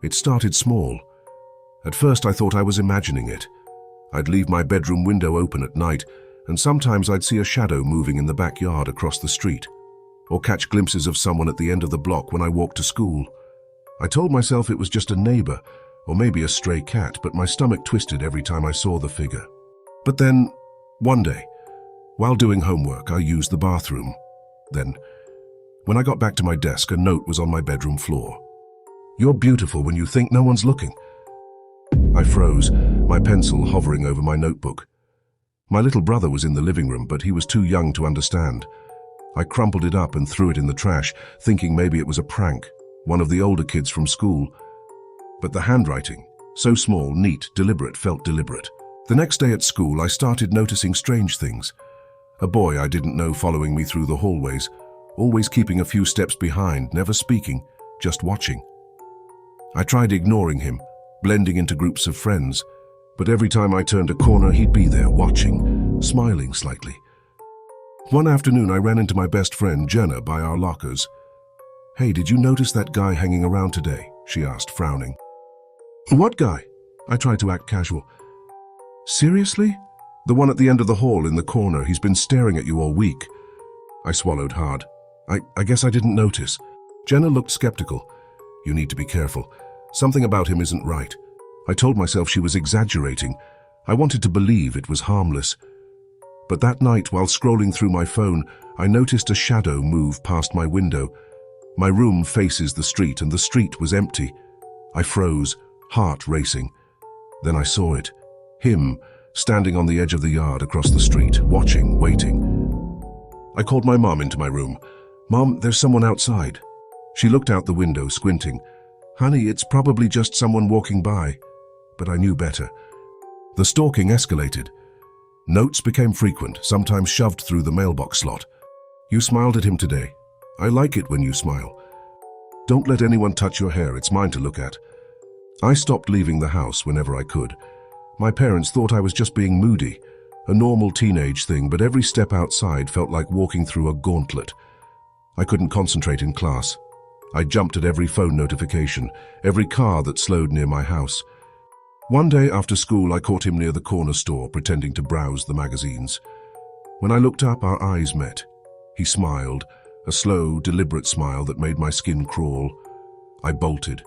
It started small. At first I thought I was imagining it. I'd leave my bedroom window open at night, and sometimes I'd see a shadow moving in the backyard across the street, or catch glimpses of someone at the end of the block when I walked to school. I told myself it was just a neighbor, or maybe a stray cat, but my stomach twisted every time I saw the figure. But then, one day, while doing homework, I used the bathroom. Then, when I got back to my desk, a note was on my bedroom floor. "You're beautiful when you think no one's looking." I froze, my pencil hovering over my notebook. My little brother was in the living room, but he was too young to understand. I crumpled it up and threw it in the trash, thinking maybe it was a prank, one of the older kids from school. But the handwriting, so small, neat, deliberate, felt deliberate. The next day at school, I started noticing strange things. A boy I didn't know following me through the hallways, always keeping a few steps behind, never speaking, just watching. I tried ignoring him, blending into groups of friends, but every time I turned a corner, he'd be there, watching, smiling slightly. One afternoon, I ran into my best friend, Jenna, by our lockers. "Hey, did you notice that guy hanging around today?" she asked, frowning. "What guy?" I tried to act casual. "Seriously? The one at the end of the hall in the corner. He's been staring at you all week." I swallowed hard. I guess I didn't notice. Jenna looked skeptical. "You need to be careful. Something about him isn't right." I told myself she was exaggerating. I wanted to believe it was harmless. But that night, while scrolling through my phone, I noticed a shadow move past my window. My room faces the street, and the street was empty. I froze, heart racing. Then I saw it. Him, standing on the edge of the yard across the street, watching, waiting. I called my mom into my room. "Mom, there's someone outside." She looked out the window, squinting. "Honey, it's probably just someone walking by." But I knew better. The stalking escalated. Notes became frequent, sometimes shoved through the mailbox slot. "You smiled at him today. I like it when you smile. Don't let anyone touch your hair, it's mine to look at." I stopped leaving the house whenever I could. My parents thought I was just being moody, a normal teenage thing, but every step outside felt like walking through a gauntlet. I couldn't concentrate in class. I jumped at every phone notification, every car that slowed near my house. One day after school, I caught him near the corner store, pretending to browse the magazines. When I looked up, our eyes met. He smiled, a slow, deliberate smile that made my skin crawl. I bolted.